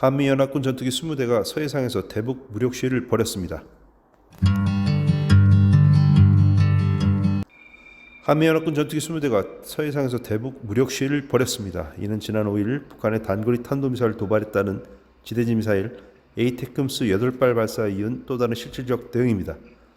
한미연합군 전투기 20대가 서해상에서 대북 무력 시위를 벌였습니다. 한미연합군 전투기 20대가 서해상에서 대북 무력 시위를 벌였습니다. 이는 지난 5일 북한의 단거리 탄도미사일을 도발했다는 지대지 미사일 에이테크스 8발 발사에 이은 또 다른 실질적 대응입니다.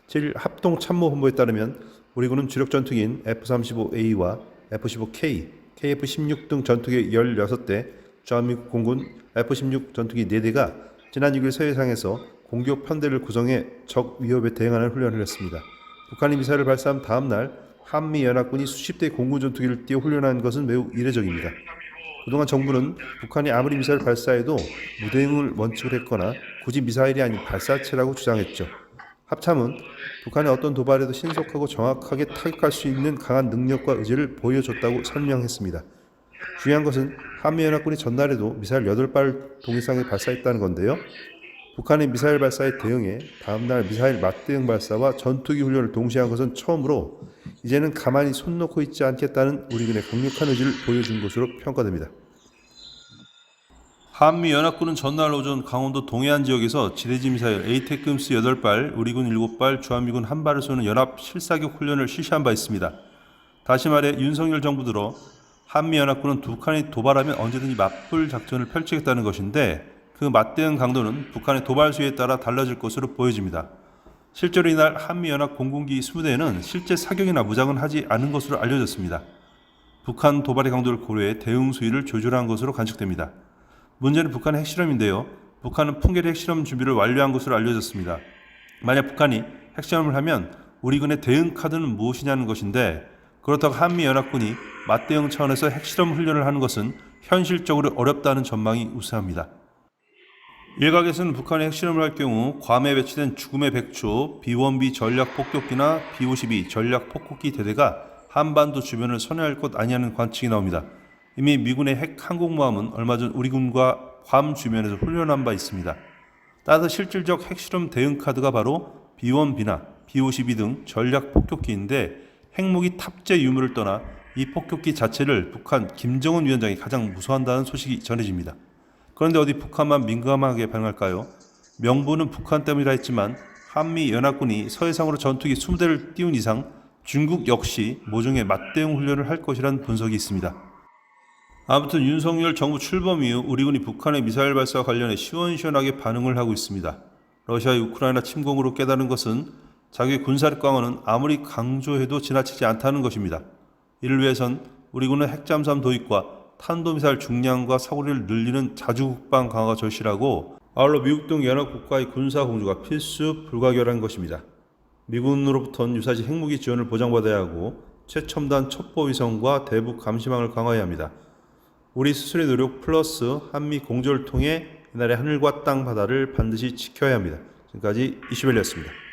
제1합동참모본부에 따르면 우리 군은 주력 전투기인 F-35A와 F-15K, KF-16 등 전투기 16대, 주한미국 공군 F-16 전투기 4대가 지난 6일 서해상에서 공격 편대를 구성해 적 위협에 대응하는 훈련을 했습니다. 북한이 미사일을 발사한 다음 날 한미연합군이 수십 대의 공군 전투기를 띄워 훈련한 것은 매우 이례적입니다. 그동안 정부는 북한이 아무리 미사일 발사해도 무대응을 원칙으로 했거나 굳이 미사일이 아닌 발사체라고 주장했죠. 합참은 북한의 어떤 도발에도 신속하고 정확하게 타격할 수 있는 강한 능력과 의지를 보여줬다고 설명했습니다. 중요한 것은 한미연합군이 전날에도 미사일 8발 동해상에 발사했다는 건데요. 북한의 미사일 발사에 대응해 다음날 미사일 맞대응 발사와 전투기 훈련을 동시에 한 것은 처음으로 이제는 가만히 손 놓고 있지 않겠다는 우리 군의 강력한 의지를 보여준 것으로 평가됩니다. 한미연합군은 전날 오전 강원도 동해안 지역에서 지대지 미사일 에이테크스 8발, 우리 군 7발, 주한미군 1발을 쏘는 연합 실사격 훈련을 실시한 바 있습니다. 다시 말해 윤석열 정부 들어 한미연합군은 북한이 도발하면 언제든지 맞불 작전을 펼치겠다는 것인데 그 맞대응 강도는 북한의 도발 수위에 따라 달라질 것으로 보여집니다. 실제로 이날 한미연합 공군기 20대에는 실제 사격이나 무장은 하지 않은 것으로 알려졌습니다. 북한 도발의 강도를 고려해 대응 수위를 조절한 것으로 관측됩니다. 문제는 북한의 핵실험인데요. 북한은 풍계리 핵실험 준비를 완료한 것으로 알려졌습니다. 만약 북한이 핵실험을 하면 우리 군의 대응 카드는 무엇이냐는 것인데 그렇다고 한미연합군이 맞대응 차원에서 핵실험 훈련을 하는 것은 현실적으로 어렵다는 전망이 우세합니다. 일각에서는 북한이 핵실험을 할 경우 괌에 배치된 죽음의 백초 B-1B 전략폭격기나 B-52 전략폭격기 대대가 한반도 주변을 선회할 것 아니냐는 관측이 나옵니다. 이미 미군의 핵 항공모함은 얼마 전 우리 군과 괌 주변에서 훈련한 바 있습니다. 따라서 실질적 핵실험 대응 카드가 바로 B-1B나 B-52 등 전략폭격기인데 핵무기 탑재 유무를 떠나 이 폭격기 자체를 북한 김정은 위원장이 가장 무서워한다는 소식이 전해집니다. 그런데 어디 북한만 민감하게 반응할까요? 명분은 북한 때문이라 했지만 한미연합군이 서해상으로 전투기 20대를 띄운 이상 중국 역시 모종의 맞대응 훈련을 할 것이라는 분석이 있습니다. 아무튼 윤석열 정부 출범 이후 우리 군이 북한의 미사일 발사와 관련해 시원시원하게 반응을 하고 있습니다. 러시아의 우크라이나 침공으로 깨달은 것은 자기의 군사력 강화는 아무리 강조해도 지나치지 않다는 것입니다. 이를 위해선 우리 군은 핵잠수함 도입과 탄도미사일 중량과 사거리를 늘리는 자주국방 강화가 절실하고 아울러 미국 등 연합국가의 군사 공조가 필수 불가결한 것입니다. 미군으로부터는 유사시 핵무기 지원을 보장받아야 하고 최첨단 첩보위성과 대북 감시망을 강화해야 합니다. 우리 스스로의 노력 플러스 한미 공조를 통해 이날의 하늘과 땅 바다를 반드시 지켜야 합니다. 지금까지 이슈벨리였습니다.